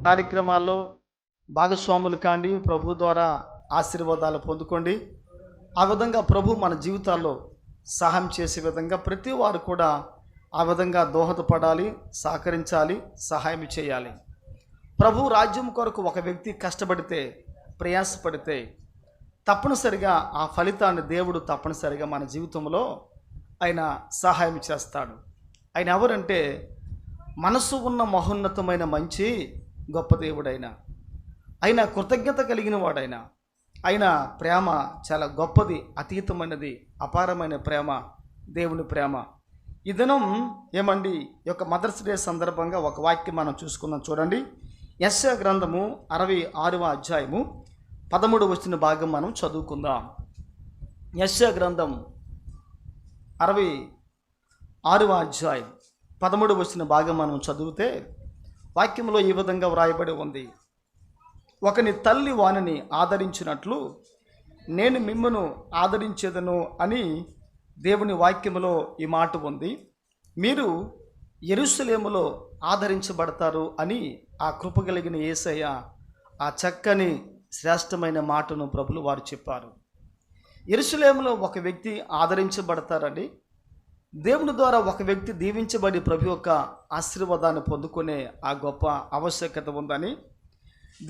కార్యక్రమాల్లో భాగస్వాములు కాండి. ప్రభు ద్వారా ఆశీర్వాదాలు పొందుకోండి. ఆ విధంగా ప్రభు మన జీవితాల్లో సహాయం చేసే విధంగా ప్రతి వారు కూడా ఆ విధంగా దోహదపడాలి, సహకరించాలి, సహాయం చేయాలి. ప్రభు రాజ్యం కొరకు ఒక వ్యక్తి కష్టపడితే, ప్రయాసపడితే తప్పనిసరిగా ఆ ఫలితాన్ని దేవుడు తప్పనిసరిగా మన జీవితంలో ఆయన సహాయం చేస్తాడు. ఆయన ఎవరంటే మనసు ఉన్న మహోన్నతమైన మంచి గొప్ప దేవుడైన ఆయన, కృతజ్ఞత కలిగిన వాడైన ఆయన ప్రేమ చాలా గొప్పది, అతీతమైనది, అపారమైన ప్రేమ, దేవుని ప్రేమ. ఈ దినం ఏమండి, ఈ యొక్క మదర్స్ డే సందర్భంగా ఒక వాక్యం మనం చూసుకుందాం. చూడండి, యెషయా గ్రంథము 66వ అధ్యాయము 13వ వచన భాగం మనం చదువుకుందాం. యెషయా గ్రంథం 66వ అధ్యాయం 13వ వచన భాగం మనం చదివితే వాక్యంలో ఈ విధంగా వ్రాయబడి ఉంది. ఒకని తల్లి వానిని ఆదరించినట్లు నేను మిమ్మును ఆదరించేదను అని దేవుని వాక్యములో ఈ మాట ఉంది. మీరు యెరూషలేములో ఆదరించబడతారు అని ఆ కృప కలిగిన యేసయ్య ఆ చక్కని శ్రేష్టమైన మాటను ప్రభులు వారు చెప్పారు. యెరూషలేములో ఒక వ్యక్తి ఆదరించబడతారని, దేవుని ద్వారా ఒక వ్యక్తి దీవించబడి ప్రభు యొక్క ఆశీర్వాదాన్ని పొందుకునే ఆ గొప్ప ఆవశ్యకత ఉందని,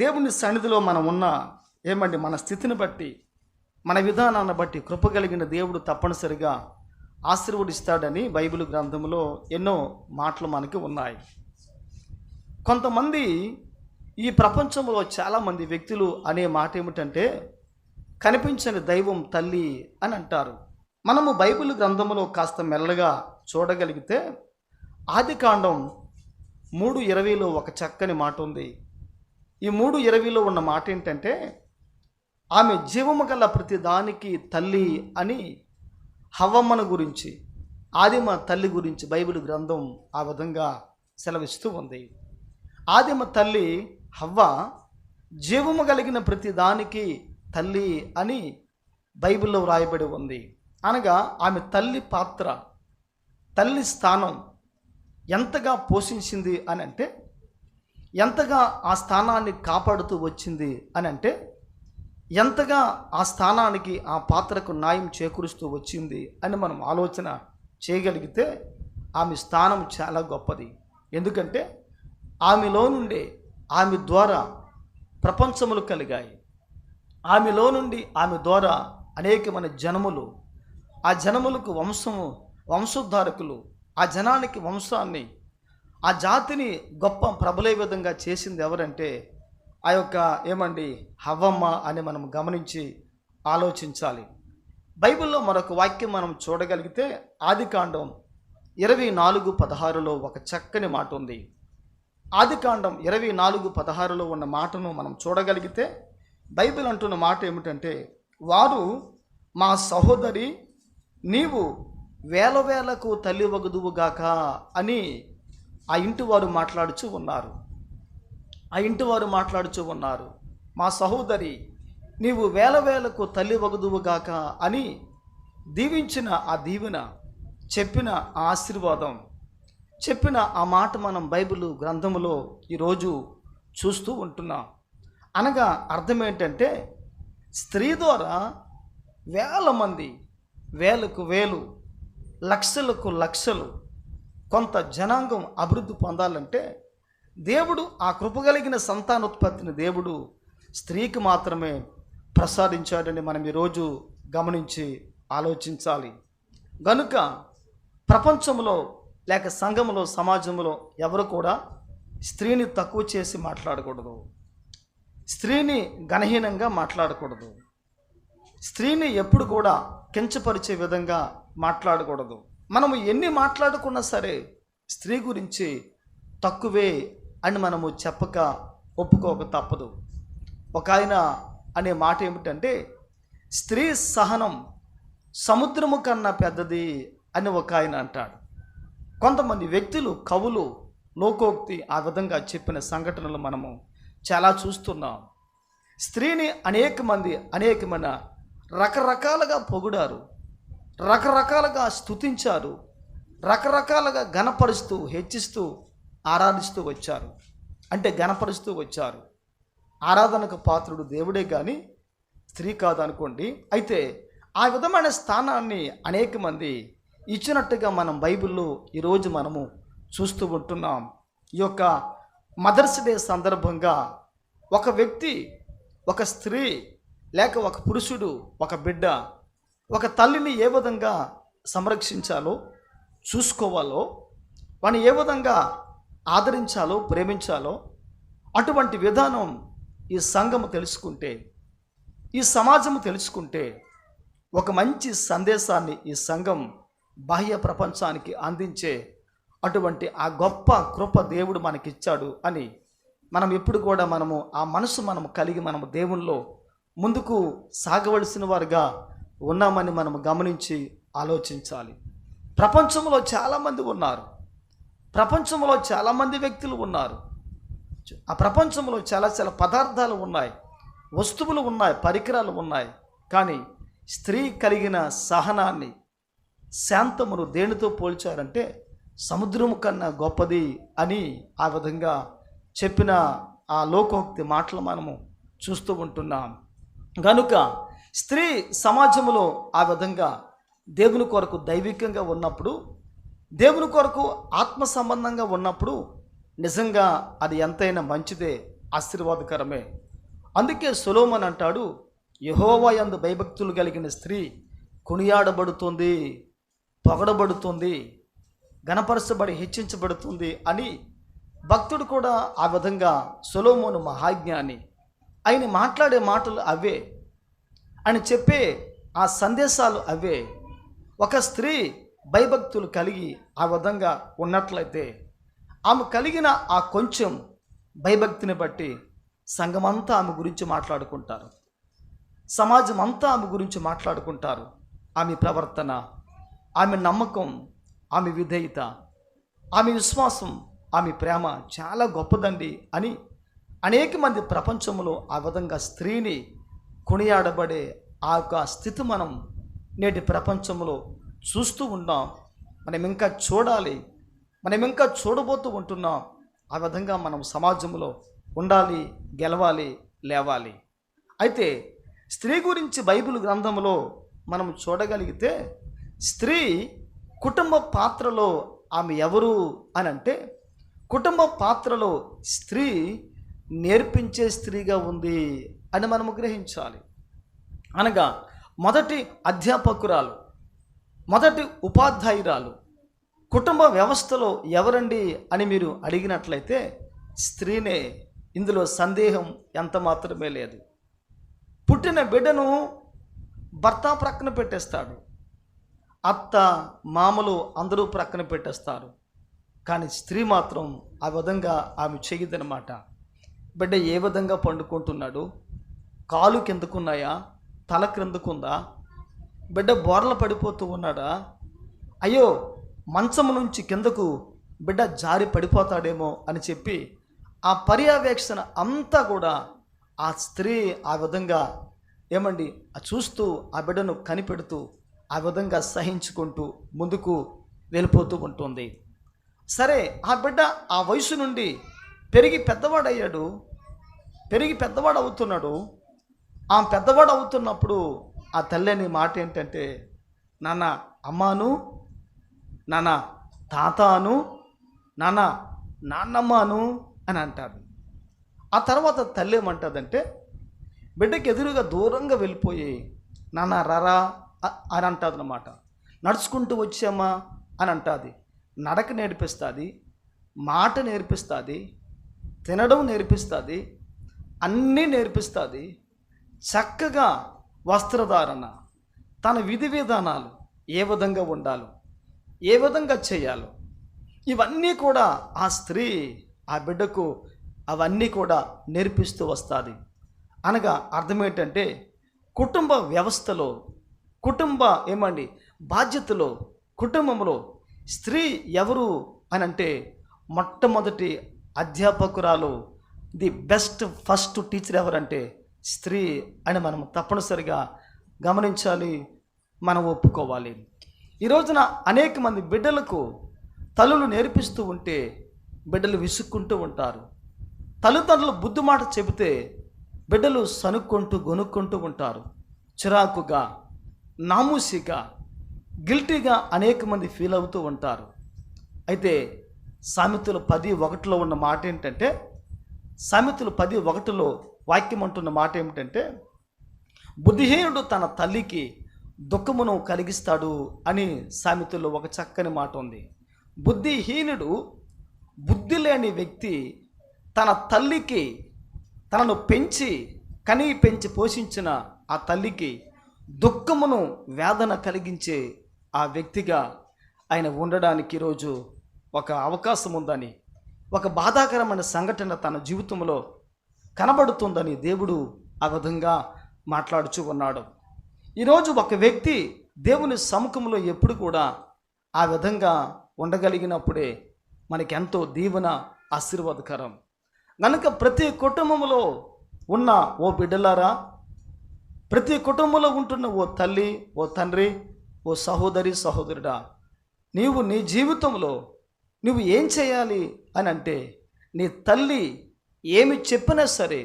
దేవుని సన్నిధిలో మనం ఉన్న ఏమండి మన స్థితిని బట్టి, మన విధానాన్ని బట్టి కృప కలిగిన దేవుడు తప్పనిసరిగా ఆశీర్వదిస్తాడని బైబిల్ గ్రంథంలో ఎన్నో మాటలు మనకి ఉన్నాయి. కొంతమంది ఈ ప్రపంచంలో చాలామంది వ్యక్తులు అనే మాట ఏమిటంటే కనిపించని దైవం తల్లి అని అంటారు. మనము బైబిల్ గ్రంథంలో కాస్త మెల్లగా చూడగలిగితే ఆదికాండం 3:20లో ఒక చక్కని మాట ఉంది. ఈ 3:20లో ఉన్న మాట ఏంటంటే ఆమె జీవము గల ప్రతి దానికి తల్లి అని హవ్వమ్మను గురించి, ఆదిమ తల్లి గురించి బైబిల్ గ్రంథం ఆ విధంగా సెలవిస్తూ ఉంది. ఆదిమ తల్లి హవ్వ జీవము కలిగిన ప్రతి దానికి తల్లి అని బైబిల్లో వ్రాయబడి ఉంది. అనగా ఆమె తల్లి పాత్ర, తల్లి స్థానం ఎంతగా పోషించింది అని అంటే, ఎంతగా ఆ స్థానాన్ని కాపాడుతూ వచ్చింది అని అంటే, ఎంతగా ఆ స్థానానికి ఆ పాత్రకు న్యాయం చేకూరుస్తూ వచ్చింది అని మనం ఆలోచన చేయగలిగితే ఆమె స్థానం చాలా గొప్పది. ఎందుకంటే ఆమెలో నుండి, ఆమె ద్వారా ప్రపంచములు కలిగాయి. ఆమెలో నుండి, ఆమె ద్వారా అనేకమైన జనములు, ఆ జనములకు వంశోద్ధారకులు, ఆ జనానికి వంశాన్ని, ఆ జాతిని గొప్ప ప్రబలే విధంగా చేసింది ఎవరంటే ఆ యొక్క ఏమండి హవ్వమ్మ అని మనం గమనించి ఆలోచించాలి. బైబిల్లో మరొక వాక్యం మనం చూడగలిగితే ఆదికాండం 24:16లో ఒక చక్కని మాట ఉంది. ఆదికాండం 24:16లో ఉన్న మాటను మనం చూడగలిగితే బైబిల్ అంటున్న మాట ఏమిటంటే, వారు మా సహోదరి నీవు వేల వేలకు తల్లి వగుదువుగాక అని ఆ ఇంటి వారు మాట్లాడుచూ ఉన్నారు. ఆ ఇంటి వారు మాట్లాడుచూ ఉన్నారు, మా సహోదరి నీవు వేల వేలకు తల్లి వగుదువుగాక అని దీవించిన ఆ దీవెన, చెప్పిన ఆ ఆశీర్వాదం, చెప్పిన ఆ మాట మనం బైబిల్ గ్రంథములో ఈరోజు చూస్తూ ఉంటున్నాం. అనగా అర్థం ఏంటంటే స్త్రీ ద్వారా వేల మంది, వేలకు వేలు, లక్షలకు లక్షలు కొంత జనాంగం అభివృద్ధి పొందాలంటే దేవుడు ఆ కృపగలిగిన సంతానోత్పత్తిని దేవుడు స్త్రీకి మాత్రమే ప్రసాదించాడని మనం ఈరోజు గమనించి ఆలోచించాలి. గనుక ప్రపంచంలో లేక సంఘంలో, సమాజంలో ఎవరు కూడా స్త్రీని తక్కువ చేసి మాట్లాడకూడదు, స్త్రీని ఘనహీనంగా మాట్లాడకూడదు, స్త్రీని ఎప్పుడు కూడా కించపరిచే విధంగా మాట్లాడకూడదు. మనము ఎన్ని మాట్లాడుకున్నా సరే స్త్రీ గురించి తక్కువే అని మనము చెప్పక ఒప్పుకోక తప్పదు. ఒక ఆయన అనే మాట ఏమిటంటే, స్త్రీ సహనం సముద్రము కన్నా పెద్దది అని ఒక ఆయన అంటాడు. కొంతమంది వ్యక్తులు, కవులు, లోకోక్తి ఆ విధంగా చెప్పిన సంఘటనలు మనము చాలా చూస్తున్నాం. స్త్రీని అనేకమైన రకరకాలుగా పొగిడారు, రకరకాలుగా స్తుతించారు, రకరకాలుగా ఘనపరుస్తూ, హెచ్చిస్తూ, ఆరాధిస్తూ వచ్చారు. అంటే ఘనపరుస్తూ వచ్చారు. ఆరాధనకు పాత్రుడు దేవుడే కానీ స్త్రీ కాదనుకోండి. అయితే ఆ విధమైన స్థానాన్ని అనేక మంది ఇచ్చినట్టుగా మనం బైబిల్లో ఈరోజు మనము చూస్తూ ఉంటున్నాం. ఈ యొక్క మదర్స్ డే సందర్భంగా ఒక వ్యక్తి, ఒక స్త్రీ లేక ఒక పురుషుడు, ఒక బిడ్డ, ఒక తల్లిని ఏ విధంగా సంరక్షించాలో, చూసుకోవాలో, వాడిని ఏ విధంగా ఆదరించాలో, ప్రేమించాలో అటువంటి విధానం ఈ సంఘము తెలుసుకుంటే, ఈ సమాజము తెలుసుకుంటే ఒక మంచి సందేశాన్ని ఈ సంఘం బాహ్య ప్రపంచానికి అందించే అటువంటి ఆ గొప్ప కృప దేవుడు మనకిచ్చాడు అని మనం ఎప్పుడు కూడా ఆ మనసు కలిగి మనము దేవునిలో ముందుకు సాగవలసిన వారుగా ఉన్నామని మనము గమనించి ఆలోచించాలి. ప్రపంచంలో చాలామంది ఉన్నారు, ప్రపంచంలో చాలామంది వ్యక్తులు ఉన్నారు, ఆ ప్రపంచంలో చాలా చాలా పదార్థాలు ఉన్నాయి, వస్తువులు ఉన్నాయి, పరికరాలు ఉన్నాయి. కానీ స్త్రీ కలిగిన సహనాన్ని, శాంతమును దేనితో పోల్చారంటే సముద్రము కన్నా గొప్పది అని ఆ విధంగా చెప్పిన ఆ లోకోక్తి మాటలు మనము చూస్తూ ఉంటున్నాం. కనుక స్త్రీ సమాజంలో ఆ విధంగా దేవుని కొరకు దైవికంగా ఉన్నప్పుడు, దేవుని కొరకు ఆత్మ సంబంధంగా ఉన్నప్పుడు నిజంగా అది ఎంతైనా మంచిదే, ఆశీర్వాదకరమే. అందుకే సొలొమోను అంటాడు, యెహోవా యందు భయభక్తులు కలిగిన స్త్రీ కొనియాడబడుతుంది, పొగడబడుతుంది, గణపరచబడి హెచ్చించబడుతుంది అని భక్తుడు కూడా ఆ విధంగా సొలొమోను మహాజ్ఞాని, ఆయన మాట్లాడే మాటలు అవే, ఆయన చెప్పే ఆ సందేశాలు అవే. ఒక స్త్రీ భయభక్తులు కలిగి ఆ విధంగా ఉన్నట్లయితే ఆమె కలిగిన ఆ కొంచెం భయభక్తిని బట్టి సంఘమంతా ఆమె గురించి మాట్లాడుకుంటారు, సమాజం అంతా ఆమె గురించి మాట్లాడుకుంటారు. ఆమె ప్రవర్తన, ఆమె నమ్మకం, ఆమె విధేయత, ఆమె విశ్వాసం, ఆమె ప్రేమ చాలా గొప్పదండి అని అనేక మంది ప్రపంచంలో ఆ విధంగా స్త్రీని కొనియాడబడే ఆ యొక్క స్థితి మనం నేటి ప్రపంచంలో చూస్తూ ఉన్నాం. మనం ఇంకా చూడాలి, మనం ఇంకా చూడబోతూ ఉంటున్నాం. ఆ విధంగా మనం సమాజంలో ఉండాలి, గెలవాలి, లేవాలి. అయితే స్త్రీ గురించి బైబిల్ గ్రంథంలో మనం చూడగలిగితే స్త్రీ కుటుంబ పాత్రలో ఆమె ఎవరు అని అంటే, కుటుంబ పాత్రలో స్త్రీ నేర్పించే స్త్రీగా ఉంది అని మనము గ్రహించాలి. అనగా మొదటి అధ్యాపకురాలు, మొదటి ఉపాధ్యాయురాలు కుటుంబ వ్యవస్థలో ఎవరండి అని మీరు అడిగినట్లయితే స్త్రీనే. ఇందులో సందేహం ఎంత మాత్రమే లేదు. పుట్టిన బిడ్డను భర్త ప్రక్కన పెట్టేస్తాడు, అత్త మామలు అందరూ ప్రక్కన పెట్టేస్తారు. కానీ స్త్రీ మాత్రం ఆ విధంగా ఆమె చేయదనమాట. బిడ్డ ఏ విధంగా పండుకుంటున్నాడు, కాలు కిందకున్నాయా, తల క్రిందకుందా, బిడ్డ బోర్ల పడిపోతూ ఉన్నాడా, అయ్యో మంచము నుంచి కిందకు బిడ్డ జారి పడిపోతాడేమో అని చెప్పి ఆ పర్యవేక్షణ అంతా కూడా ఆ స్త్రీ ఆ విధంగా చూస్తూ ఆ బిడ్డను కనిపెడుతూ ఆ విధంగా సహించుకుంటూ ముందుకు వెళ్ళిపోతూ ఉంటుంది. సరే, ఆ బిడ్డ ఆ వయసు నుండి పెరిగి పెద్దవాడయ్యాడు, పెరిగి పెద్దవాడు అవుతున్నాడు. ఆ పెద్దవాడు అవుతున్నప్పుడు ఆ తల్లి అనే మాట ఏంటంటే, నాన్న అమ్మాను, నాన్న తాతాను, నాన్న నాన్నమ్మను అని అంటారు. ఆ తర్వాత తల్లి ఏమంటుందంటే బిడ్డకి ఎదురుగా దూరంగా వెళ్ళిపోయి నాన్న రారా అని అంటుంది అన్నమాట. నడుచుకుంటూ వచ్చామా అని అంటుంది. నడక నేర్పిస్తుంది, మాట నేర్పిస్తుంది, తినడం నేర్పిస్తుంది, అన్నీ నేర్పిస్తుంది. చక్కగా వస్త్రధారణ, తన విధి విధానాలు ఏ విధంగా ఉండాలో, ఏ విధంగా చేయాలో ఇవన్నీ కూడా ఆ స్త్రీ ఆ బిడ్డకు అవన్నీ కూడా నేర్పిస్తూ వస్తుంది. అనగా అర్థం ఏంటంటే కుటుంబ వ్యవస్థలో, కుటుంబ బాధ్యతలో, కుటుంబంలో స్త్రీ ఎవరు అని అంటే మొట్టమొదటి అధ్యాపకురాలు, ది బెస్ట్ ఫస్ట్ టీచర్ ఎవరంటే స్త్రీ అని మనం తప్పనిసరిగా గమనించాలి, మనం ఒప్పుకోవాలి. ఈ రోజున అనేక మంది బిడ్డలకు తల్లులు నేర్పిస్తూ ఉంటే బిడ్డలు విసుక్కుంటూ ఉంటారు. తల్లిదండ్రులు బుద్ధి మాట చెబితే బిడ్డలు సనుక్కుంటూ గొనుక్కుంటూ ఉంటారు. చిరాకుగా, నామూసిగా, గిల్టీగా అనేక మంది ఫీల్ అవుతూ ఉంటారు. అయితే సామెతలు 10:1 ఉన్న మాట ఏంటంటే, సామెతలు 10:1 వాక్యం అంటున్న మాట ఏమిటంటే, బుద్ధిహీనుడు తన తల్లికి దుఃఖమును కలిగిస్తాడు అని సామెతల్లో ఒక చక్కని మాట ఉంది. బుద్ధిహీనుడు, బుద్ధి లేని వ్యక్తి తన తల్లికి, తనను పెంచి పోషించిన ఆ తల్లికి దుఃఖమును, వేదన కలిగించే ఆ వ్యక్తిగా ఆయన ఉండడానికి ఈరోజు ఒక అవకాశం ఉందని, ఒక బాధాకరమైన సంఘటన తన జీవితంలో కనబడుతుందని దేవుడు ఆ విధంగా మాట్లాడుచూ ఉన్నాడు. ఈరోజు ఒక వ్యక్తి దేవుని సముఖంలో ఎప్పుడు కూడా ఆ విధంగా ఉండగలిగినప్పుడే మనకెంతో దీవెన, ఆశీర్వాదకరం. కనుక ప్రతి కుటుంబంలో ఉన్న ఓ బిడ్డలారా, ప్రతి కుటుంబంలో ఉంటున్న ఓ తల్లి, ఓ తండ్రి, ఓ సహోదరి, సహోదరుడా, నీవు నీ జీవితంలో నువ్వు ఏం చేయాలి అని అంటే, నీ తల్లి ఏమి చెప్పినా సరే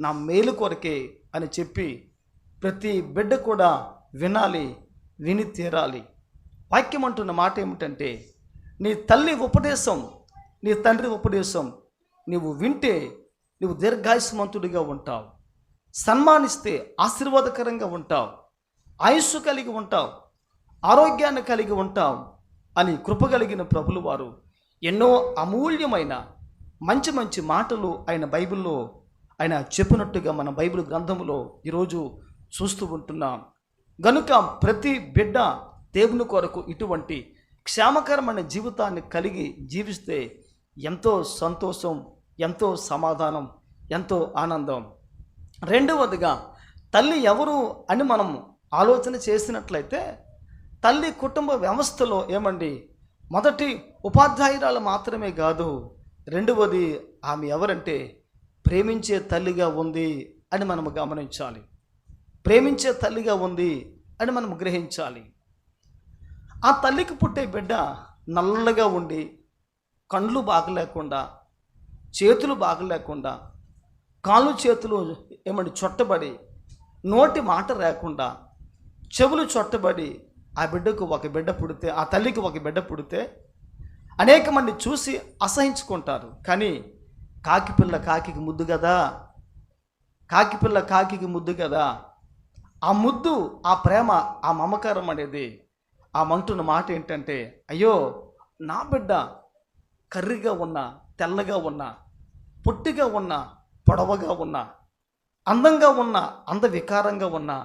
నా మేలు కొరకే అని చెప్పి ప్రతి బిడ్డ కూడా వినాలి, విని తీరాలి. వాక్యం అంటున్న మాట ఏమిటంటే, నీ తల్లి ఉపదేశం, నీ తండ్రి ఉపదేశం నువ్వు వింటే నువ్వు దీర్ఘాయుష్మంతుడిగా ఉంటావు, సన్మానిస్తే ఆశీర్వాదకరంగా ఉంటావు, ఆయుస్సు కలిగి ఉంటావు, ఆరోగ్యాన్ని కలిగి ఉంటావు అని కృప కలిగిన ప్రభులు వారు ఎన్నో అమూల్యమైన మంచి మంచి మాటలు ఆయన బైబిల్లో ఆయన చెప్పినట్టుగా మన బైబిల్ గ్రంథంలో ఈరోజు చూస్తూ ఉంటున్నాం. గనుక ప్రతి బిడ్డ దేవుని కొరకు ఇటువంటి క్షేమకరమైన జీవితాన్ని కలిగి జీవిస్తే ఎంతో సంతోషం, ఎంతో సమాధానం, ఎంతో ఆనందం. రెండవదిగా తల్లి ఎవరు అని మనం ఆలోచన చేసినట్లయితే, తల్లి కుటుంబ వ్యవస్థలో ఏమండి, మొదటి ఉపాధ్యాయురాలు మాత్రమే కాదు, రెండవది ఆమె ఎవరంటే ప్రేమించే తల్లిగా ఉంది అని మనము గమనించాలి. ప్రేమించే తల్లిగా ఉంది అని మనం గ్రహించాలి. ఆ తల్లికి పుట్టే బిడ్డ నల్లగా ఉండి, కండ్లు బాగలేకుండా, చేతులు బాగలేకుండా, కాళ్ళు చేతులు ఏమండి చొట్టబడి, నోటి మాట లేకుండా, చెవులు చొట్టబడి ఆ బిడ్డకు ఒక బిడ్డ పుడితే, ఆ తల్లికి ఒక బిడ్డ పుడితే అనేక మంది చూసి అసహించుకుంటారు. కానీ కాకిపిల్ల కాకికి ముద్దు కదా, కాకిపిల్ల కాకికి ముద్దు కదా, ఆ ముద్దు, ఆ ప్రేమ, ఆ మమకారం అనేది ఆ మంటున్న మాట ఏంటంటే, అయ్యో నా బిడ్డ కర్రిగా ఉన్నా, తెల్లగా ఉన్నా, పొట్టిగా ఉన్నా, పొడవగా ఉన్నా, అందంగా ఉన్నా, అందవికారంగా ఉన్నా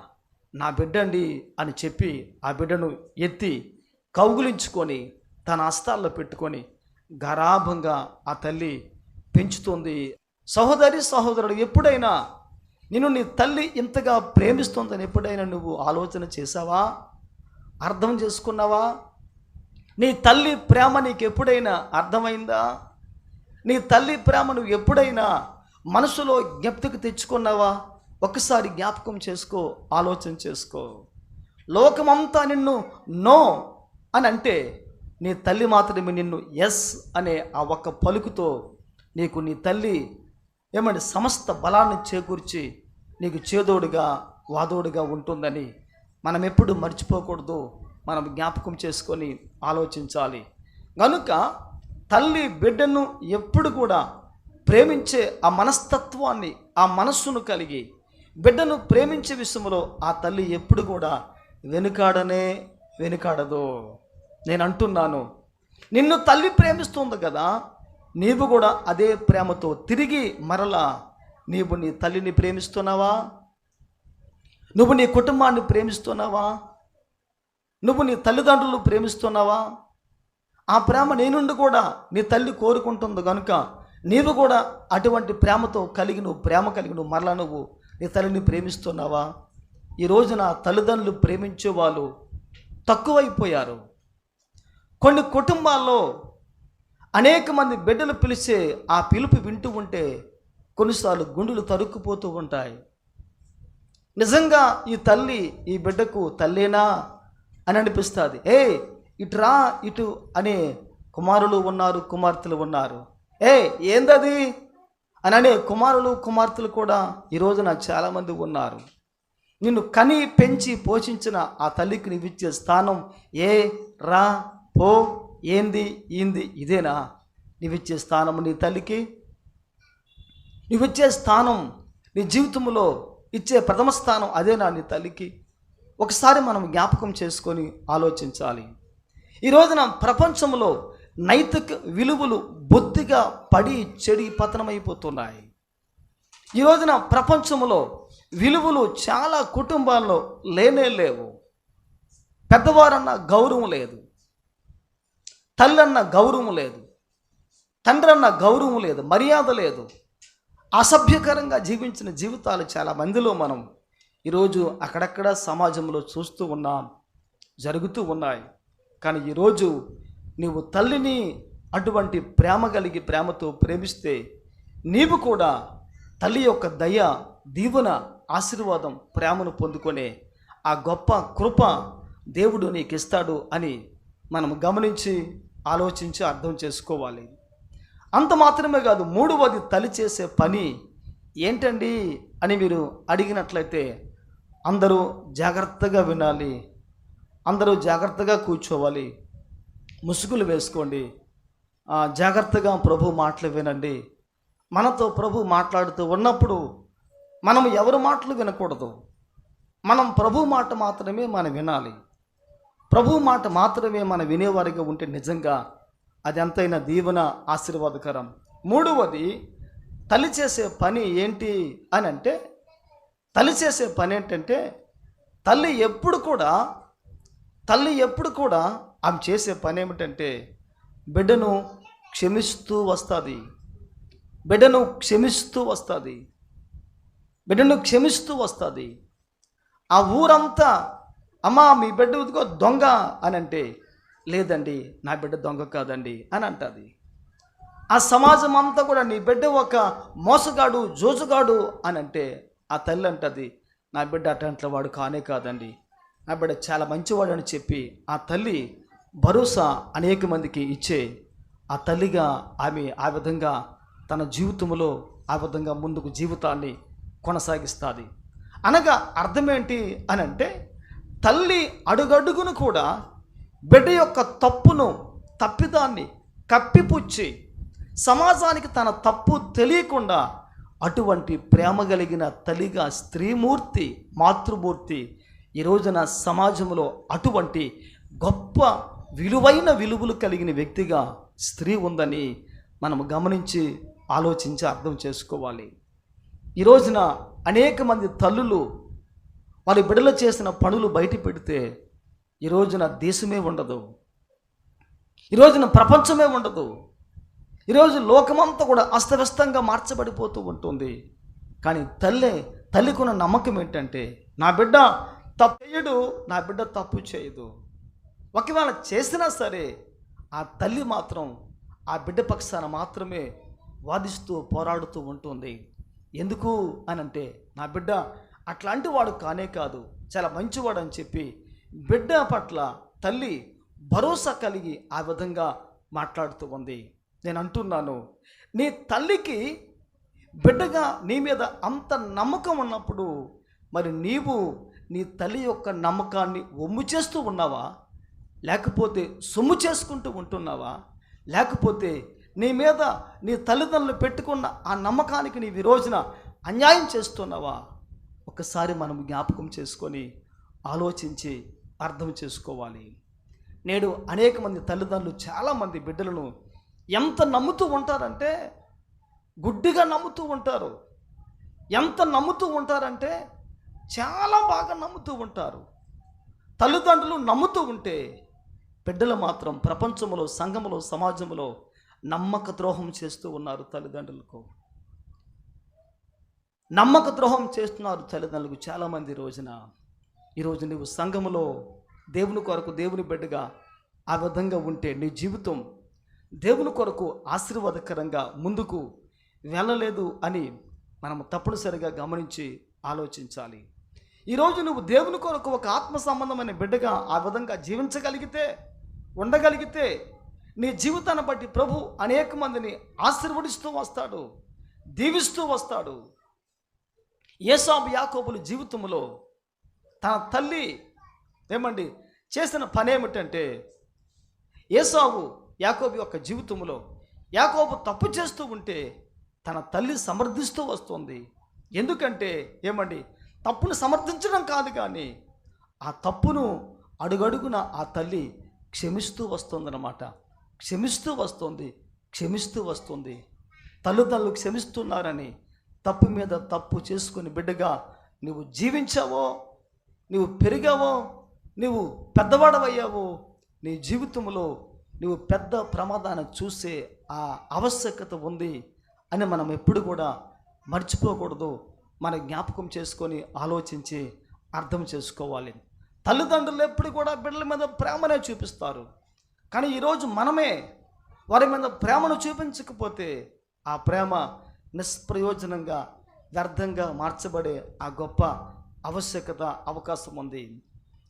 నా బిడ్డ అండి అని చెప్పి ఆ బిడ్డను ఎత్తి కౌగులించుకొని తన హస్తాల్లో పెట్టుకొని గారాభంగా ఆ తల్లి పెంచుతుంది. సహోదరి, సహోదరుడు, ఎప్పుడైనా నిన్ను నీ తల్లి ఇంతగా ప్రేమిస్తుందని ఎప్పుడైనా నువ్వు ఆలోచన చేసావా? అర్థం చేసుకున్నావా? నీ తల్లి ప్రేమ నీకు ఎప్పుడైనా అర్థమైందా? నీ తల్లి ప్రేమ నువ్వు ఎప్పుడైనా మనసులో జ్ఞప్తికి తెచ్చుకున్నావా? ఒకసారి జ్ఞాపకం చేసుకో, ఆలోచన చేసుకో. లోకమంతా నిన్ను నో అని అంటే, నీ తల్లి మాత్రమే నిన్ను ఎస్ అనే ఆ ఒక్క పలుకుతో నీకు నీ తల్లి ఏమంటే సమస్త బలాన్ని చేకూర్చి నీకు చేదోడుగా, వాదోడుగా ఉంటుందని మనం ఎప్పుడు మర్చిపోకూడదు. మనం జ్ఞాపకం చేసుకొని ఆలోచించాలి. కనుక తల్లి బిడ్డను ఎప్పుడు కూడా ప్రేమించే ఆ మనస్తత్వాన్ని, ఆ మనస్సును కలిగి బిడ్డను ప్రేమించే విషయంలో ఆ తల్లి ఎప్పుడు కూడా వెనుకాడదు. నేను అంటున్నాను, నిన్ను తల్లి ప్రేమిస్తుంది కదా, నీవు కూడా అదే ప్రేమతో తిరిగి మరలా నీవు నీ తల్లిని ప్రేమిస్తున్నావా? నువ్వు నీ కుటుంబాన్ని ప్రేమిస్తున్నావా? నువ్వు నీ తల్లిదండ్రులు ప్రేమిస్తున్నావా? ఆ ప్రేమ నీ నుండి కూడా నీ తల్లి కోరుకుంటుంది కనుక నీవు కూడా అటువంటి ప్రేమతో కలిగి నువ్వు మరలా నువ్వు నీ తల్లిని ప్రేమిస్తున్నావా? ఈ రోజున తల్లిదండ్రులు ప్రేమించే వాళ్ళు తక్కువైపోయారు. కొన్ని కుటుంబాల్లో అనేక మంది బిడ్డలు పిలిచే ఆ పిలుపు వింటూ ఉంటే కొన్నిసార్లు గుండెలు తరుక్కుపోతూ ఉంటాయి. నిజంగా ఈ తల్లి ఈ బిడ్డకు తల్లేనా అని అనిపిస్తుంది. ఇటురా ఇటు అనే కుమారులు ఉన్నారు, కుమార్తెలు ఉన్నారు. ఏందది అని అనే కుమారులు కుమార్తెలు కూడా ఈ రోజున చాలామంది ఉన్నారు. నిన్ను కని పెంచి పోషించిన ఆ తల్లికి నీవిచ్చే స్థానం ఏ రా పో ఏంది ఈంది ఇదేనా? నీవిచ్చే స్థానం నీ తల్లికి? నీవిచ్చే స్థానం నీ జీవితంలో ఇచ్చే ప్రథమ స్థానం అదేనా నీ తల్లికి? ఒకసారి మనం జ్ఞాపకం చేసుకొని ఆలోచించాలి. ఈ రోజున ప్రపంచంలో నైతిక విలువలు బొత్తిగా పడి చెడి పతనమైపోతున్నాయి. ఈ రోజున ప్రపంచంలో విలువలు చాలా కుటుంబాల్లో లేనే లేవు. పెద్దవారన్న గౌరవం లేదు, తల్లన్న గౌరవం లేదు, తండ్రి అన్న గౌరవం లేదు, మర్యాద లేదు. అసభ్యకరంగా జీవించిన జీవితాలు చాలా మందిలో మనం ఈరోజు అక్కడక్కడ సమాజంలో చూస్తూ ఉన్నాం, జరుగుతూ ఉన్నాయి. కానీ ఈరోజు నీవు తల్లిని అటువంటి ప్రేమ కలిగి ప్రేమతో ప్రేమిస్తే నీవు కూడా తల్లి యొక్క దయ, దీవెన, ఆశీర్వాదం, ప్రేమను పొందుకొనే ఆ గొప్ప కృప దేవుడు నీకు ఇస్తాడు అని మనం గమనించి ఆలోచించి అర్థం చేసుకోవాలి. అంత మాత్రమే కాదు, మూడవది తల్లి చేసే పని ఏంటండి అని మీరు అడిగినట్లయితే అందరూ జాగ్రత్తగా వినాలి, అందరూ జాగ్రత్తగా కూర్చోవాలి, ముసుగులు వేసుకోండి, జాగ్రత్తగా ప్రభు మాటలు వినండి. మనతో ప్రభు మాట్లాడుతూ ఉన్నప్పుడు మనం ఎవరి మాటలు వినకూడదు. మనం ప్రభు మాట మాత్రమే మనం వినాలి. ప్రభు మాట మాత్రమే మనం వినేవారిగా ఉంటే నిజంగా అది ఎంతైనా దీవెన, ఆశీర్వాదకరం. మూడవది తల్లి చేసే పని ఏంటి అని అంటే, తల్లి చేసే పని ఏంటంటే తల్లి ఎప్పుడు కూడా ఆమె చేసే పని ఏమిటంటే బిడ్డను క్షమిస్తూ వస్తుంది. బిడ్డను క్షమిస్తూ వస్తుంది. ఆ ఊరంతా అమ్మా మీ బిడ్డ ఇదిగో దొంగ అని అంటే, లేదండి నా బిడ్డ దొంగ కాదండి అని అంటుంది. ఆ సమాజం అంతా కూడా నీ బిడ్డ ఒక మోసగాడు, జోజుగాడు అని అంటే ఆ తల్లి అంటది నా బిడ్డ అట్లాంటి వాడు కానే కాదండి, నా బిడ్డ చాలా మంచివాడు అని చెప్పి ఆ తల్లి భరోసా అనేక మందికి ఇచ్చే ఆ తల్లిగా ఆమె ఆ విధంగా తన జీవితంలో ఆ విధంగా ముందుకు జీవితాన్ని కొనసాగిస్తుంది. అనగా అర్థమేంటి అని అంటే తల్లి అడుగడుగును కూడా బిడ్డ యొక్క తప్పిదాన్ని కప్పిపుచ్చి సమాజానికి తన తప్పు తెలియకుండా అటువంటి ప్రేమ కలిగిన తల్లిగా స్త్రీమూర్తి, మాతృమూర్తి ఈ రోజున సమాజంలో అటువంటి గొప్ప విలువైన విలువలు కలిగిన వ్యక్తిగా స్త్రీ ఉందని మనం గమనించి ఆలోచించి అర్థం చేసుకోవాలి. ఈ రోజున అనేక మంది తల్లులు వారి బిడ్డలు చేసిన పనులు బయట పెడితే ఈ రోజున దేశమే ఉండదు, ఈ రోజున ప్రపంచమే ఉండదు. ఈరోజు లోకమంతా కూడా అస్తవ్యస్తంగా మార్చబడిపోతూ ఉంటుంది. కానీ తల్లికున్న నమ్మకం ఏంటంటే నా బిడ్డ తప్పు చేయడు, నా బిడ్డ తప్పు చేయదు. ఒకవేళ చేసినా సరే ఆ తల్లి మాత్రం ఆ బిడ్డ పక్షాన మాత్రమే వాదిస్తూ పోరాడుతూ ఉంటుంది. ఎందుకు అనంటే నా బిడ్డ అట్లాంటి వాడు కానే కాదు, చాలా మంచివాడు అని చెప్పి బిడ్డ పట్ల తల్లి భరోసా కలిగి ఆ విధంగా మాట్లాడుతూ ఉంది. నేను అంటున్నాను, నీ తల్లికి బిడ్డగా నీ మీద అంత నమ్మకం ఉన్నప్పుడు మరి నీవు నీ తల్లి యొక్క నమ్మకాన్ని ఒమ్ము చేస్తూ ఉన్నావా, లేకపోతే సొమ్ము చేసుకుంటూ ఉంటున్నావా, లేకపోతే నీ మీద నీ తల్లిదండ్రులు పెట్టుకున్న ఆ నమ్మకానికి నీ రోజున అన్యాయం చేస్తున్నావా? ఒకసారి మనం జ్ఞాపకం చేసుకొని ఆలోచించి అర్థం చేసుకోవాలి. నేడు అనేక మంది తల్లిదండ్రులు చాలామంది బిడ్డలను ఎంత నమ్ముతూ ఉంటారంటే గుడ్డిగా నమ్ముతూ ఉంటారు. ఎంత నమ్ముతూ ఉంటారంటే చాలా బాగా నమ్ముతూ ఉంటారు. తల్లిదండ్రులు నమ్ముతూ ఉంటే బిడ్డలు మాత్రం ప్రపంచంలో, సంఘంలో, సమాజంలో నమ్మక ద్రోహం చేస్తూ ఉన్నారు. తల్లిదండ్రులకు నమ్మక ద్రోహం చేస్తున్నారు తల్లిదండ్రులకు చాలామంది. ఈరోజు నువ్వు సంఘములో దేవుని కొరకు దేవుని బిడ్డగా ఆ విధంగా ఉంటే నీ జీవితం దేవుని కొరకు ఆశీర్వాదకరంగా ముందుకు వెళ్ళలేదు అని మనం తప్పనిసరిగా గమనించి ఆలోచించాలి. ఈరోజు నువ్వు దేవుని కొరకు ఒక ఆత్మ సంబంధమైన బిడ్డగా ఆ విధంగా జీవించగలిగితే, ఉండగలిగితే నీ జీవితాన్ని బట్టి ప్రభు అనేక మందిని ఆశీర్వదిస్తూ వస్తాడు. దీవిస్తూ వస్తాడు. ఏసావు యాకోబుల జీవితంలో తన తల్లి చేసిన పని ఏమిటంటే, ఏసావు యాకోబు యొక్క జీవితంలో యాకోబు తప్పు చేస్తూ ఉంటే తన తల్లి సమర్థిస్తూ వస్తుంది. ఎందుకంటే తప్పును సమర్థించడం కాదు, కానీ ఆ తప్పును అడుగడుగున ఆ తల్లి క్షమిస్తూ వస్తుందన్నమాట. క్షమిస్తూ వస్తుంది. తల్లిదండ్రులు క్షమిస్తున్నారని తప్పు మీద తప్పు చేసుకుని బిడ్డగా నువ్వు జీవించావో, నువ్వు పెరిగావో, నువ్వు పెద్దవాడవయ్యావో, నీ జీవితంలో నువ్వు పెద్ద ప్రమాదాన్ని చూసే ఆ ఆవశ్యకత ఉంది అని మనం ఎప్పుడు కూడా మర్చిపోకూడదు. మన జ్ఞాపకం చేసుకొని ఆలోచించి అర్థం చేసుకోవాలి. తల్లిదండ్రులు ఎప్పుడు కూడా బిడ్డల మీద ప్రేమనే చూపిస్తారు, కానీ ఈరోజు మనమే వారి మీద ప్రేమను చూపించకపోతే ఆ ప్రేమ నిష్ప్రయోజనంగా వ్యర్థంగా మార్చబడే ఆ గొప్ప అవకాశం ఉంది.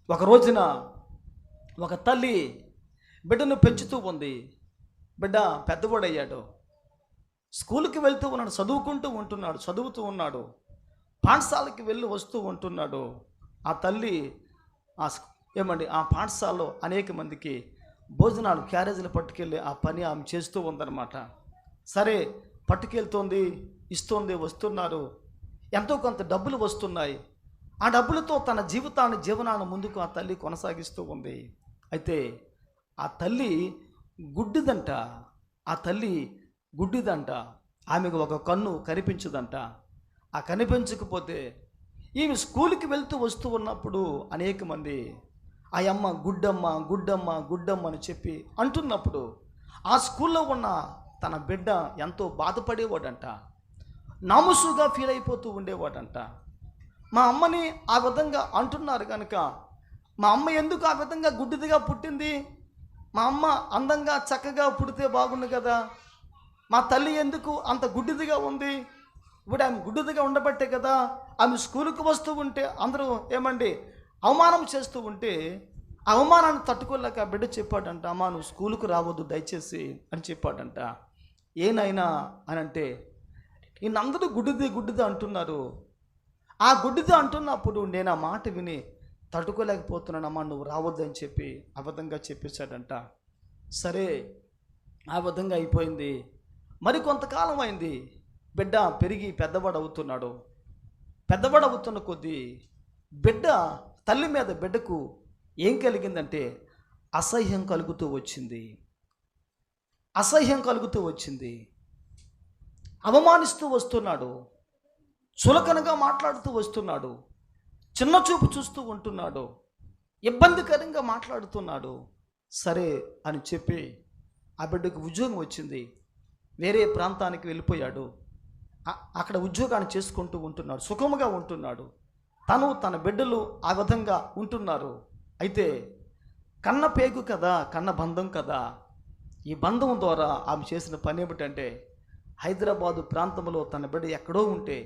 ఒక రోజున ఒక తల్లి బిడ్డను పెంచుతూ ఉంది. బిడ్డ పెద్దవాడయ్యాడు, స్కూల్కి వెళ్తూ ఉన్నాడు, చదువుతూ ఉన్నాడు, పాఠశాలకి వెళ్ళి వస్తూ ఉంటున్నాడు. ఆ తల్లి ఆ పాఠశాలలో అనేక మందికి భోజనాలు క్యారేజీలు పట్టుకెళ్ళి ఆ పని ఆమె చేస్తూ ఉందన్నమాట. సరే, పట్టుకెళ్తోంది, ఇస్తోంది, వస్తున్నారు, ఎంతో కొంత డబ్బులు వస్తున్నాయి. ఆ డబ్బులతో తన జీవనాన్ని ముందుకు ఆ తల్లి కొనసాగిస్తూ ఉంది. అయితే ఆ తల్లి గుడ్డిదంట. ఆమెకు ఒక కన్ను కనిపించదంట. ఆ కనిపించకపోతే ఈమె స్కూల్కి వస్తూ ఉన్నప్పుడు అనేక మంది ఆ అమ్మ గుడ్డమ్మ అని చెప్పి అంటున్నప్పుడు ఆ స్కూల్లో ఉన్న తన బిడ్డ ఎంతో బాధపడేవాడంట, నాముసుగా ఫీల్ అయిపోతూ ఉండేవాడంట. మా అమ్మని ఆ విధంగా అంటున్నారు కనుక, మా అమ్మ ఎందుకు ఆ విధంగా గుడ్డిదిగా పుట్టింది? మా అమ్మ అందంగా చక్కగా పుడితే బాగుండు కదా, మా తల్లి ఎందుకు అంత గుడ్డిదిగా ఉంది? ఇప్పుడు ఆమె గుడ్డిదిగా ఉండబట్టే కదా ఆమె స్కూల్కి వస్తూ ఉంటే అందరూ అవమానం చేస్తూ ఉంటే అవమానాన్ని తట్టుకోలేక బిడ్డ చెప్పాడంట, అమ్మా నువ్వు స్కూల్కు రావద్దు దయచేసి అని చెప్పాడంట. ఏనైనా అని అంటే, ఈయనందరూ గుడ్డిది అంటున్నారు. ఆ గుడ్డిది అంటున్నప్పుడు నేను ఆ మాట విని తట్టుకోలేకపోతున్నానమ్మా, నువ్వు రావద్దని చెప్పి అబద్ధంగా చెప్పేశాడంట. సరే, ఆ విధంగా అయిపోయింది. మరి కొంతకాలం అయింది, బిడ్డ పెరిగి పెద్దవాడు అవుతున్న కొద్దీ బిడ్డ తల్లి మీద బిడ్డకు ఏం కలిగిందంటే అసహ్యం కలుగుతూ వచ్చింది. అవమానిస్తూ వస్తున్నాడు, చులకనగా మాట్లాడుతూ వస్తున్నాడు, చిన్న చూపు చూస్తూ ఉంటున్నాడు, ఇబ్బందికరంగా మాట్లాడుతున్నాడు. సరే అని చెప్పి ఆ బిడ్డకు ఉద్యోగం వచ్చింది, వేరే ప్రాంతానికి వెళ్ళిపోయాడు. అక్కడ ఉద్యోగాన్ని చేసుకుంటూ ఉంటున్నాడు, సుఖముగా ఉంటున్నాడు. తన బిడ్డలు ఆ విధంగా ఉంటున్నారు. అయితే కన్న పేగు కదా, కన్న బంధం కదా, ఈ బంధం ద్వారా ఆమె చేసిన పని ఏమిటంటే హైదరాబాదు ప్రాంతంలో తన బిడ్డ ఎక్కడో ఉంటే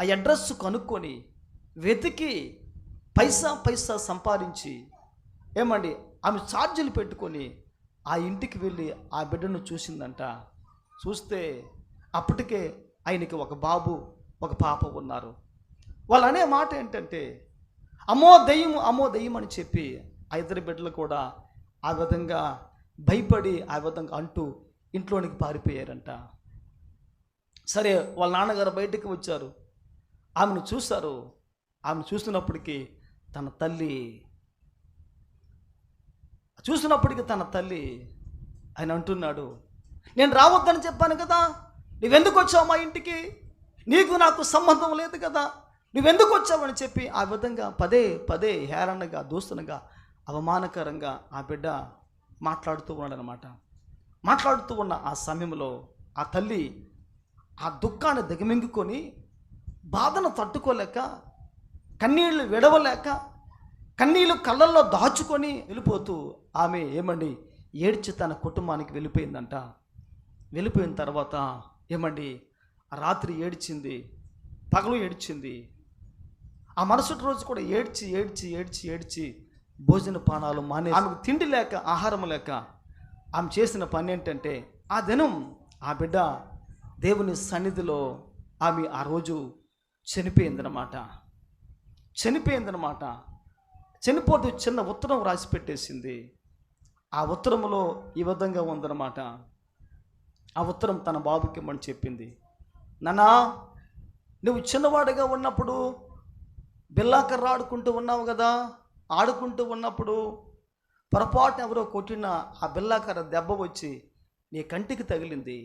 ఆ అడ్రస్ కనుక్కొని వెతికి పైసా సంపాదించి ఆమె ఛార్జీలు పెట్టుకొని ఆ ఇంటికి వెళ్ళి ఆ బిడ్డను చూసిందంట. చూస్తే అప్పటికే ఆయనకి ఒక బాబు ఒక పాప ఉన్నారు. వాళ్ళు అనే మాట ఏంటంటే అమ్మో దెయ్యం అని చెప్పి ఆ ఇద్దరు బిడ్డలు కూడా ఆ విధంగా భయపడి ఆ విధంగా అంటూ ఇంట్లోనికి పారిపోయారంట. సరే, వాళ్ళ నాన్నగారు బయటకు వచ్చారు, ఆమెను చూశారు. ఆమెను చూసినప్పటికీ తన తల్లి ఆయన అంటున్నాడు, నేను రావద్దని చెప్పాను కదా, నువ్వెందుకు వచ్చావు మా ఇంటికి? నీకు నాకు సంబంధం లేదు కదా, నువ్వెందుకు వచ్చావని చెప్పి ఆ విధంగా పదే హేళనగా దూషణగా అవమానకరంగా ఆ బిడ్డ మాట్లాడుతూ ఉన్నాడనమాట. మాట్లాడుతూ ఉన్న ఆ సమయంలో ఆ తల్లి ఆ దుఃఖాన్ని దిగమింగుకొని బాధను తట్టుకోలేక, కన్నీళ్లు విడవలేక, కన్నీళ్లు కళ్ళల్లో దాచుకొని వెళ్ళిపోతూ ఆమె ఏడ్చి తన కుటుంబానికి వెళ్ళిపోయిందంట. వెళ్ళిపోయిన తర్వాత రాత్రి ఏడ్చింది, పగలు ఏడ్చింది. ఆ మరుసటి రోజు కూడా ఏడ్చి భోజన పానాలు ఆమెకు తిండి లేక, ఆహారం లేక ఆమె చేసిన పని ఏంటంటే ఆ దినం ఆ బిడ్డ దేవుని సన్నిధిలో ఆమె ఆ రోజు చనిపోయిందనమాట. చనిపోతే చిన్న ఉత్తరం రాసి పెట్టేసింది. ఆ ఉత్తరంలో ఈ విధంగా ఉందన్నమాట. ఆ ఉత్తరం తన బాబుకి ఇమ్మని చెప్పింది. నాన్నా, నువ్వు చిన్నవాడిగా ఉన్నప్పుడు బిల్లాకర్ర ఆడుకుంటూ ఉన్నావు కదా, ఆడుకుంటూ ఉన్నప్పుడు పొరపాటున ఎవరో కొట్టిన ఆ బిల్లాకర్ర దెబ్బ వచ్చి నీ కంటికి తగిలింది.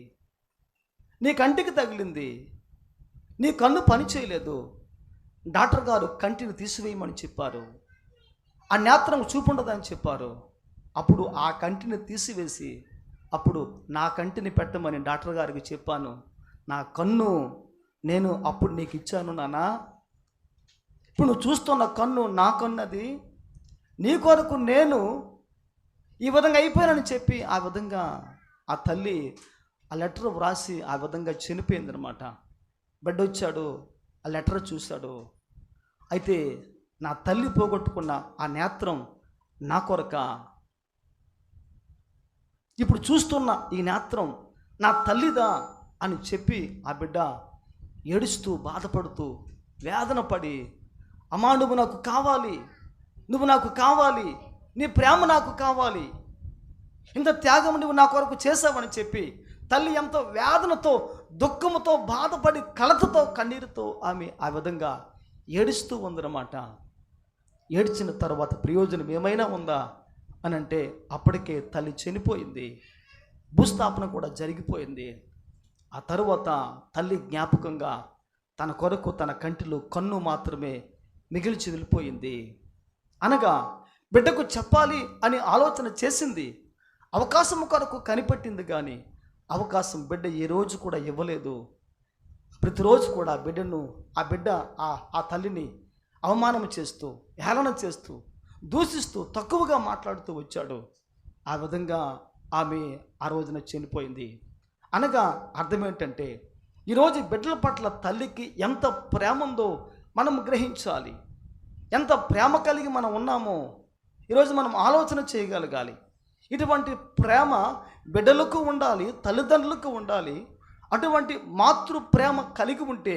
నీ కన్ను పని చేయలేదు. డాక్టర్ గారు కంటిని తీసివేయమని చెప్పారు. ఆ నేత్రం చూపుండదని చెప్పారు. అప్పుడు ఆ కంటిని తీసివేసి అప్పుడు నా కంటిని పెట్టమని డాక్టర్ గారికి చెప్పాను. నా కన్ను నేను అప్పుడు నీకు ఇచ్చాను నాన్నా. ఇప్పుడు నువ్వు చూస్తున్న కన్ను నా కన్నది. నీ కొరకు నేను ఈ విధంగా అయిపోయానని చెప్పి ఆ విధంగా ఆ తల్లి ఆ లెటర్ వ్రాసి ఆ విధంగా చనిపోయిందనమాట. బిడ్డ వచ్చాడు, ఆ లెటర్ చూశాడు. అయితే నా తల్లి పోగొట్టుకున్న ఆ నేత్రం నా కొరక, ఇప్పుడు చూస్తున్న ఈ నేత్రం నా తల్లిదా అని చెప్పి ఆ బిడ్డ ఏడుస్తూ బాధపడుతూ వేదన పడి, అమ్మా నువ్వు నాకు కావాలి, నీ ప్రేమ నాకు కావాలి, ఇంత త్యాగం నువ్వు నా కొరకు చేసావని చెప్పి తల్లి ఎంతో వేదనతో దుఃఖముతో బాధపడి కలతతో కన్నీరుతో ఆమె ఆ విధంగా ఏడుస్తూ ఉందన్నమాట. ఏడ్చిన తర్వాత ప్రయోజనం ఏమైనా ఉందా అని అంటే అప్పటికే తల్లి చనిపోయింది. భూస్థాపన కూడా జరిగిపోయింది. ఆ తరువాత తల్లి జ్ఞాపకంగా తన కొరకు తన కంటిలో కన్ను మాత్రమే మిగిల్చి వెళ్ళిపోయింది. అనగా బిడ్డకు చెప్పాలి అని ఆలోచన చేసింది, అవకాశం కొరకు కనిపెట్టింది, కానీ అవకాశం బిడ్డ ఏ రోజు కూడా ఇవ్వలేదు. ప్రతిరోజు కూడా ఆ బిడ్డ ఆ తల్లిని అవమానం చేస్తూ, హేళన చేస్తూ, దూషిస్తూ, తక్కువగా మాట్లాడుతూ వచ్చాడు. ఆ విధంగా ఆమె ఆ రోజున చనిపోయింది. అనగా అర్థం ఏంటంటే ఈరోజు బిడ్డల పట్ల తల్లికి ఎంత ప్రేమ ఉందో మనం గ్రహించాలి. ఎంత ప్రేమ కలిగి మనం ఉన్నామో ఈరోజు మనం ఆలోచన చేయగలగాలి. ఇటువంటి ప్రేమ బిడ్డలకు ఉండాలి, తల్లిదండ్రులకు ఉండాలి. అటువంటి మాతృ ప్రేమ కలిగి ఉంటే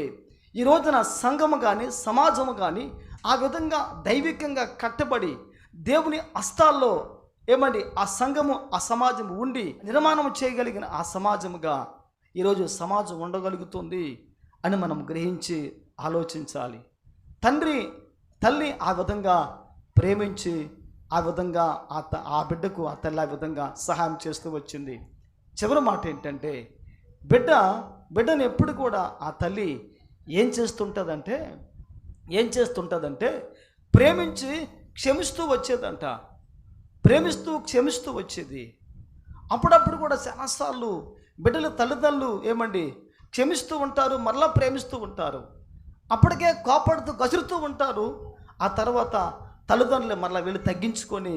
ఈ రోజున సంఘము కానీ సమాజము కానీ ఆ విధంగా దైవికంగా కట్టబడి దేవుని హస్తాల్లో ఆ సంఘము ఆ సమాజం ఉండి నిర్మాణం చేయగలిగిన ఆ సమాజముగా ఈరోజు సమాజం ఉండగలుగుతుంది అని మనం గ్రహించి ఆలోచించాలి. తల్లి ఆ విధంగా ప్రేమించి ఆ విధంగా ఆ బిడ్డకు ఆ తల్లి ఆ విధంగా సహాయం చేస్తూ వచ్చింది. చివరి మాట ఏంటంటే బిడ్డను ఎప్పుడు కూడా ఆ తల్లి ఏం చేస్తుంటుందంటే ప్రేమించి క్షమిస్తూ వచ్చేది. అప్పుడప్పుడు కూడా చాలాసార్లు బిడ్డల తల్లిదండ్రులు క్షమిస్తూ ఉంటారు, మరలా ప్రేమిస్తూ ఉంటారు. అప్పటికే కోపడుతూ కసురుతూ ఉంటారు. ఆ తర్వాత తల్లిదండ్రులు మరలా వీళ్ళు తగ్గించుకొని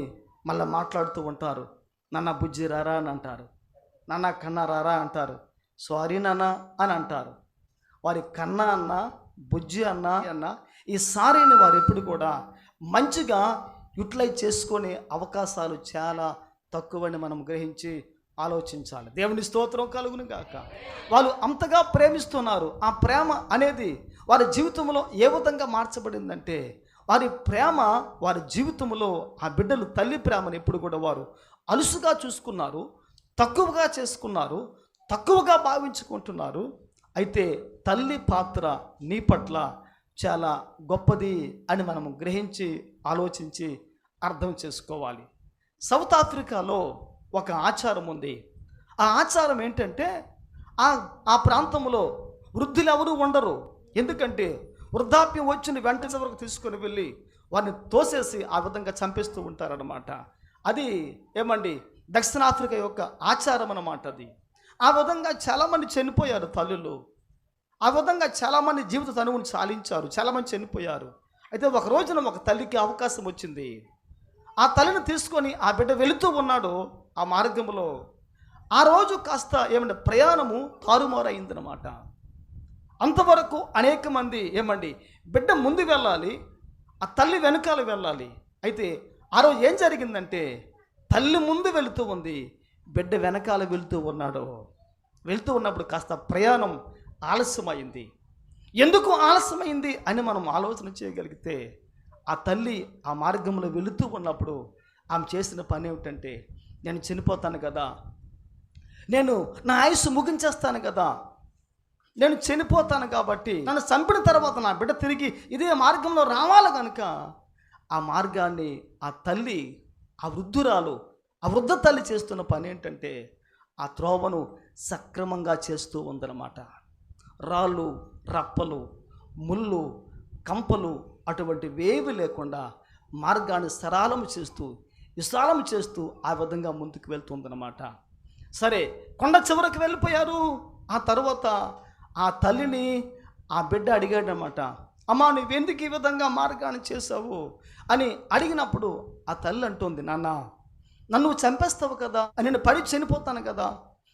మళ్ళీ మాట్లాడుతూ ఉంటారు. నాన్న బుజ్జి రారా అని అంటారు, నాన్న కన్నా రారా అంటారు, సారీ నాన్న అని అంటారు. వారి కన్నా అన్న, బుజ్జి అన్న ఈ సారీని వారు ఎప్పుడు కూడా మంచిగా యూటిలైజ్ చేసుకునే అవకాశాలు చాలా తక్కువని మనం గ్రహించి ఆలోచించాలి. దేవుని స్తోత్రం కలుగును గాక. వాళ్ళు అంతగా ప్రేమిస్తున్నారు. ఆ ప్రేమ అనేది వారి జీవితంలో ఏ విధంగా మార్చబడిందంటే వారి ప్రేమ వారి జీవితంలో ఆ బిడ్డలు తల్లి ప్రేమను ఎప్పుడు కూడా వారు అలుసుగా చూసుకున్నారు, తక్కువగా చేసుకున్నారు, తక్కువగా భావించుకుంటున్నారు. అయితే తల్లి పాత్ర నీ పట్ల చాలా గొప్పది అని మనము గ్రహించి ఆలోచించి అర్థం చేసుకోవాలి. సౌత్ ఆఫ్రికాలో ఒక ఆచారం ఉంది. ఆ ఆచారం ఏంటంటే ఆ ప్రాంతంలో వృద్ధులు ఎవరు ఉండరు. ఎందుకంటే వృద్ధాప్యం వచ్చిన వెంటనే వరకు తీసుకొని వెళ్ళి వారిని తోసేసి ఆ విధంగా చంపేస్తూ ఉంటారన్నమాట. అది దక్షిణాఫ్రికా యొక్క ఆచారం అన్నమాట. అది ఆ విధంగా చాలామంది చనిపోయారు తల్లులు. ఆ విధంగా చాలామంది జీవిత తనువును చాలించారు, చాలామంది చనిపోయారు. అయితే ఒక రోజున ఒక తల్లికి అవకాశం వచ్చింది. ఆ తల్లిని తీసుకొని ఆ బిడ్డ వెళుతూ ఉన్నాడు ఆ మార్గంలో. ఆ రోజు కాస్త ప్రయాణము తారుమారైందనమాట. అంతవరకు అనేక మంది బిడ్డ ముందు వెళ్ళాలి, ఆ తల్లి వెనకాల వెళ్ళాలి. అయితే ఆ రోజు ఏం జరిగిందంటే తల్లి ముందు వెళుతూ ఉంది, బిడ్డ వెనకాల వెళుతూ ఉన్నాడు. వెళ్తూ ఉన్నప్పుడు కాస్త ప్రయాణం ఆలస్యమైంది. ఎందుకు ఆలస్యమైంది అని మనం ఆలోచన చేయగలిగితే, ఆ తల్లి ఆ మార్గంలో వెళుతూ ఉన్నప్పుడు ఆమె చేసిన పని ఏమిటంటే, నేను చనిపోతాను కదా, నేను నా ఆయుస్సు ముగించేస్తాను కదా, నేను చనిపోతాను కాబట్టి నన్ను చంపిన తర్వాత నా బిడ్డ తిరిగి ఇదే మార్గంలో రావాలి కనుక ఆ మార్గాన్ని ఆ తల్లి, ఆ వృద్ధురాలు, ఆ వృద్ధ తల్లి చేస్తున్న పని ఏంటంటే ఆ త్రోవను సక్రమంగా చేస్తూ ఉందన్నమాట. రాళ్ళు, రప్పలు, ముళ్ళు, కంపలు అటువంటి వేవి లేకుండా మార్గాన్ని విశాలం చేస్తూ ఆ విధంగా ముందుకు వెళ్తుందన్నమాట. సరే, కొండ చివరికి వెళ్ళిపోయారు. ఆ తర్వాత ఆ తల్లిని ఆ బిడ్డ అడిగాడనమాట, అమ్మా నువ్వెందుకు ఈ విధంగా మార్గాన్ని చేసావు అని అడిగినప్పుడు ఆ తల్లి అంటుంది, నాన్న నన్ను చంపేస్తావు కదా, నేను పడి చనిపోతాను కదా,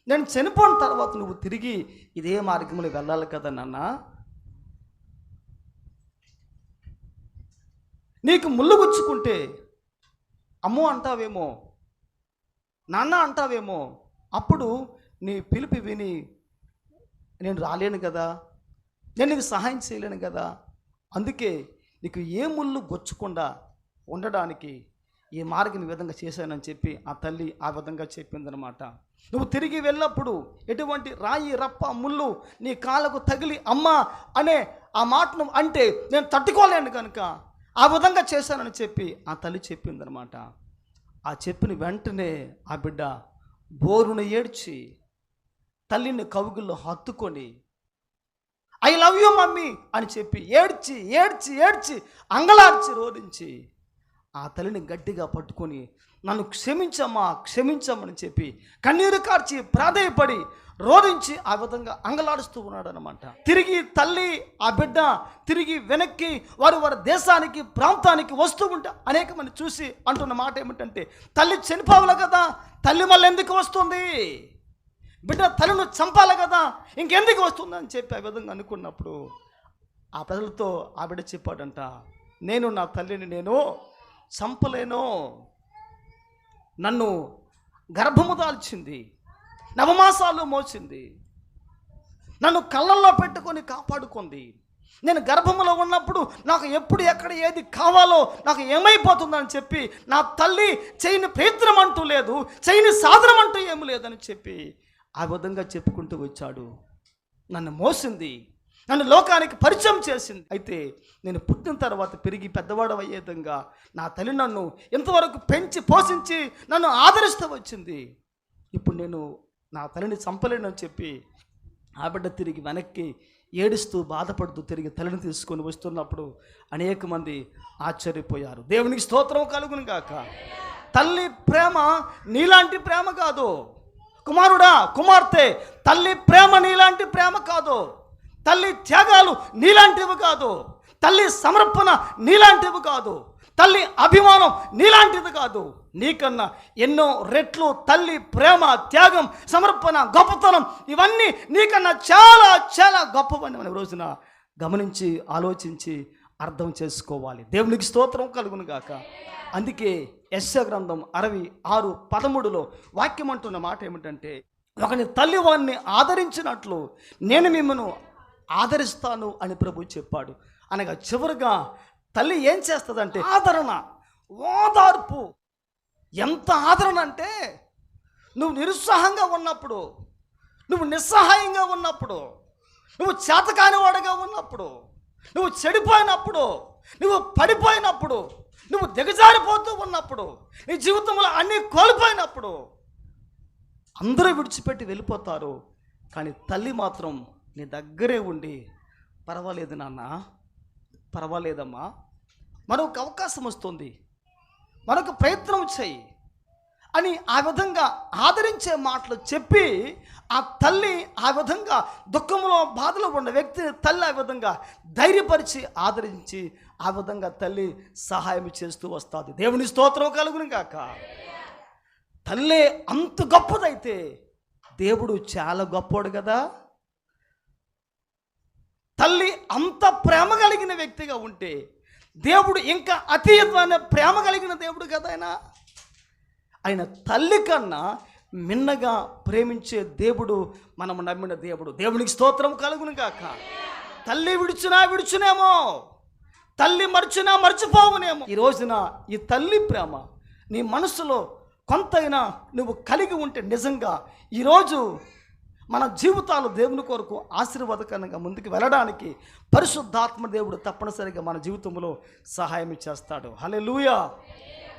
నేను చనిపోయిన తర్వాత నువ్వు తిరిగి ఇదే మార్గంలో వెళ్ళాలి కదా నాన్న, నీకు ముళ్ళు గుచ్చుకుంటే అమ్మో అంటావేమో, నాన్న అంటావేమో, అప్పుడు నీ పిలుపు విని నేను రాలేను కదా, నేను నీకు సహాయం చేయలేను కదా, అందుకే నీకు ఏ ముళ్ళు గొచ్చకుండా ఉండడానికి ఈ మార్గం ఈ విధంగా చేశానని చెప్పి ఆ తల్లి ఆ విధంగా చెప్పిందనమాట. నువ్వు తిరిగి వెళ్ళప్పుడు ఎటువంటి రాయి, రప్ప, ముళ్ళు నీ కాళ్ళకు తగిలి అమ్మా అనే ఆ మాటను అంటే నేను తట్టుకోలేను కనుక ఆ విధంగా చేశానని చెప్పి ఆ తల్లి చెప్పిందనమాట. ఆ చెప్పిన వెంటనే ఆ బిడ్డ బోరును ఏడ్చి తల్లిని కౌగిల్లో హత్తుకొని ఐ లవ్ యూ మమ్మీ అని చెప్పి ఏడ్చి ఏడ్చి ఏడ్చి అంగలార్చి రోధించి ఆ తల్లిని గట్టిగా పట్టుకొని నన్ను క్షమించమ్మా క్షమించమ్మని చెప్పి కన్నీరు కార్చి ప్రాధేయపడి రోధించి ఆ విధంగా అంగలాడుస్తూ ఉన్నాడు అనమాట. తిరిగి తల్లి ఆ బిడ్డ తిరిగి వెనక్కి వారి దేశానికి ప్రాంతానికి వస్తూ ఉంటే అనేక మంది చూసి అంటున్న మాట ఏమిటంటే, తల్లి చనిపోవాలి కదా, తల్లి మళ్ళీ ఎందుకు వస్తుంది, బిడ్డ తల్లిని చంపాలి కదా, ఇంకెందుకు వస్తుంది అని చెప్పి ఆ విధంగా అనుకున్నప్పుడు ఆ ప్రజలతో ఆ బిడ్డ చెప్పాడంట, నేను నా తల్లిని నేను చంపలేను, నన్ను గర్భము దాల్చింది, నవమాసాలు మోసింది, నన్ను కళ్ళల్లో పెట్టుకొని కాపాడుకుంది, నేను గర్భములో ఉన్నప్పుడు నాకు ఎప్పుడు ఎక్కడ ఏది కావాలో నాకు ఏమైపోతుందని చెప్పి నా తల్లి చేయని ప్రయత్నం అంటూ లేదు, చేయని సాధనం అంటూ ఏమి లేదని చెప్పి ఆ విధంగా చెప్పుకుంటూ వచ్చాడు. నన్ను మోసింది, నన్ను లోకానికి పరిచయం చేసింది. అయితే నేను పుట్టిన తర్వాత పెరిగి పెద్దవాడు అయ్యే విధంగా నా తల్లి నన్ను ఇంతవరకు పెంచి పోషించి నన్ను ఆదరిస్తూ వచ్చింది. ఇప్పుడు నేను నా తల్లిని చంపలేనని చెప్పి ఆ బిడ్డ తిరిగి వెనక్కి ఏడుస్తూ బాధపడుతూ తిరిగి తల్లిని తీసుకొని వస్తున్నప్పుడు అనేక మంది ఆశ్చర్యపోయారు. దేవునికి స్తోత్రం కలుగును గాక. తల్లి ప్రేమ నీలాంటి ప్రేమ కాదు కుమారుడా, కుమార్తె, తల్లి ప్రేమ నీలాంటి ప్రేమ కాదు, తల్లి త్యాగాలు నీలాంటివి కాదు, తల్లి సమర్పణ నీలాంటివి కాదు, తల్లి అభిమానం నీలాంటిది కాదు, నీకన్నా ఎన్నో రెట్లు తల్లి ప్రేమ, త్యాగం, సమర్పణ, గొప్పతనం ఇవన్నీ నీకన్నా చాలా చాలా గొప్పవని మనం రోజున గమనించి ఆలోచించి అర్థం చేసుకోవాలి. దేవునికి స్తోత్రం కలుగును గాక. అందుకే యెషయా గ్రంథం 66:13 వాక్యం అంటున్న మాట ఏమిటంటే, ఒకని తల్లి వాడిని ఆదరించినట్లు నేను మిమ్మల్ని ఆదరిస్తాను అని ప్రభు చెప్పాడు. అనగా చివరిగా తల్లి ఏం చేస్తుందంటే ఆదరణ, ఓదార్పు. ఎంత ఆదరణ అంటే, నువ్వు నిరుత్సాహంగా ఉన్నప్పుడు, నువ్వు నిస్సహాయంగా ఉన్నప్పుడు, నువ్వు చేతకానివాడుగా ఉన్నప్పుడు, నువ్వు చెడిపోయినప్పుడు, నువ్వు పడిపోయినప్పుడు, నువ్వు దిగజారిపోతూ ఉన్నప్పుడు, నీ జీవితంలో అన్నీ కోల్పోయినప్పుడు అందరూ విడిచిపెట్టి వెళ్ళిపోతారు. కానీ తల్లి మాత్రం నీ దగ్గరే ఉండి, పర్వాలేదు నాన్న, పర్వాలేదమ్మా, మరొక అవకాశం వస్తుంది, మరొక ప్రయత్నం చేయి అని ఆ విధంగా ఆదరించే మాటలు చెప్పి ఆ తల్లి ఆ విధంగా దుఃఖంలో బాధలో ఉన్న వ్యక్తిని తల్లి ఆ విధంగా ధైర్యపరిచి ఆదరించి ఆ విధంగా తల్లి సహాయం చేస్తూ వస్తుంది. దేవుని స్తోత్రం కలుగును గాక. తల్లే అంత గొప్పదైతే దేవుడు చాలా గొప్పోడు కదా. తల్లి అంత ప్రేమ కలిగిన వ్యక్తిగా ఉంటే దేవుడు ఇంకా అతీతమైన ప్రేమ కలిగిన దేవుడు కదా. ఆయన తల్లి కన్నా మిన్నగా ప్రేమించే దేవుడు మనము నమ్మిన దేవుడు. దేవునికి స్తోత్రం కలుగును గాక. తల్లి విడుచునేమో, తల్లి మర్చిపోవునేమో. ఈ రోజున ఈ తల్లి ప్రేమ నీ మనసులో కొంతైనా నువ్వు కలిగి ఉంటే నిజంగా ఈరోజు మన జీవితాలు దేవుని కొరకు ఆశీర్వాదకరంగా ముందుకు వెళ్ళడానికి పరిశుద్ధాత్మ దేవుడు తప్పనిసరిగా మన జీవితంలో సహాయం చేస్తాడు. హల్లెలూయా.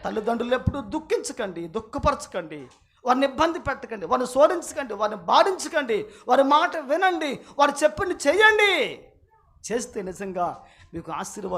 తల్లిదండ్రులు ఎప్పుడు దుఃఖించకండి, దుఃఖపరచకండి, వారిని ఇబ్బంది పెట్టకండి, వారిని శోధించకండి, వారిని బాధించకండి. వారి మాట వినండి, వారు చెప్పింది చేయండి. చేస్తే నిజంగా మీకు ఆశీర్వాదం